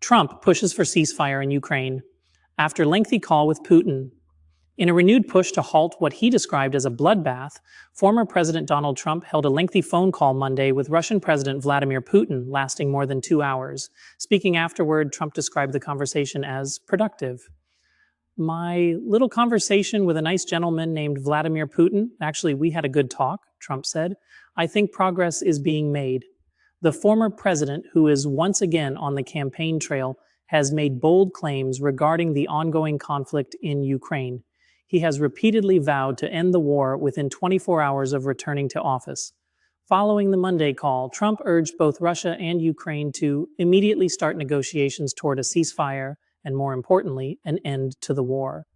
Trump pushes for ceasefire in Ukraine after lengthy call with Putin. In a renewed push to halt what he described as a bloodbath, former President Donald Trump held a lengthy phone call Monday with Russian President Vladimir Putin, lasting more than 2 hours. Speaking afterward, Trump described the conversation as productive. "My little conversation with a nice gentleman named Vladimir Putin, actually, we had a good talk," Trump said. "I think progress is being made." The former president, who is once again on the campaign trail, has made bold claims regarding the ongoing conflict in Ukraine. He has repeatedly vowed to end the war within 24 hours of returning to office. Following the Monday call, Trump urged both Russia and Ukraine to immediately start negotiations toward a ceasefire and, more importantly, an end to the war.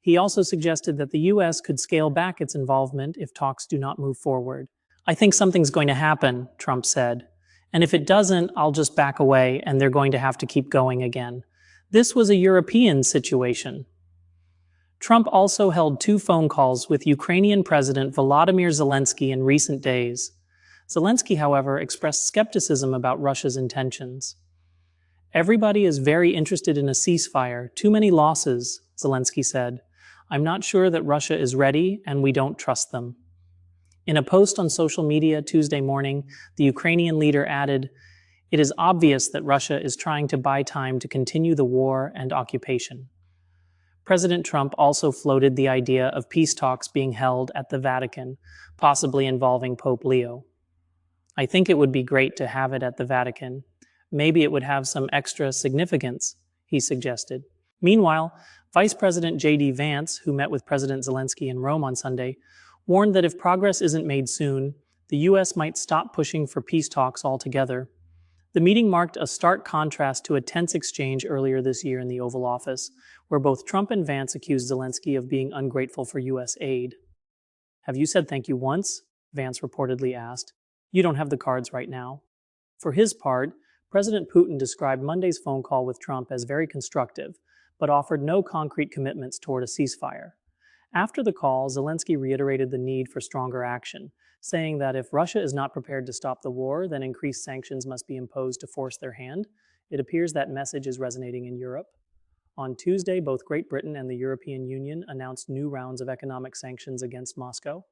He also suggested that the U.S. could scale back its involvement if talks do not move forward. "I think something's going to happen," Trump said. "And if it doesn't, I'll just back away and they're going to have to keep going again." This was a European situation. Trump also held 2 phone calls with Ukrainian President Volodymyr Zelensky in recent days. Zelensky, however, expressed skepticism about Russia's intentions. "Everybody is very interested in a ceasefire. Too many losses," Zelensky said. "I'm not sure that Russia is ready, and we don't trust them." In a post on social media Tuesday morning, the Ukrainian leader added, "It is obvious that Russia is trying to buy time to continue the war and occupation." President Trump also floated the idea of peace talks being held at the Vatican, possibly involving Pope Leo. "I think it would be great to have it at the Vatican. Maybe it would have some extra significance," he suggested. Meanwhile, Vice President J.D. Vance, who met with President Zelensky in Rome on Sunday, warned that if progress isn't made soon, the U.S. might stop pushing for peace talks altogether. The meeting marked a stark contrast to a tense exchange earlier this year in the Oval Office, where both Trump and Vance accused Zelensky of being ungrateful for U.S. aid. "Have you said thank you once?" Vance reportedly asked. "You don't have the cards right now." For his part, President Putin described Monday's phone call with Trump as very constructive, but offered no concrete commitments toward a ceasefire. After the call, Zelensky reiterated the need for stronger action, saying that if Russia is not prepared to stop the war, then increased sanctions must be imposed to force their hand. It appears that message is resonating in Europe. On Tuesday, both Great Britain and the European Union announced new rounds of economic sanctions against Moscow.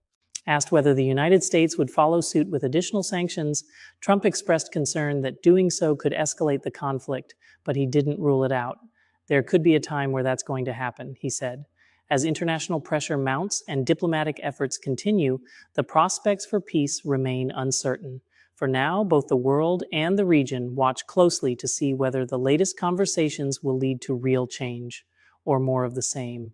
Asked whether the United States would follow suit with additional sanctions, Trump expressed concern that doing so could escalate the conflict, but he didn't rule it out. "There could be a time where that's going to happen," he said. As international pressure mounts and diplomatic efforts continue, the prospects for peace remain uncertain. For now, both the world and the region watch closely to see whether the latest conversations will lead to real change or more of the same.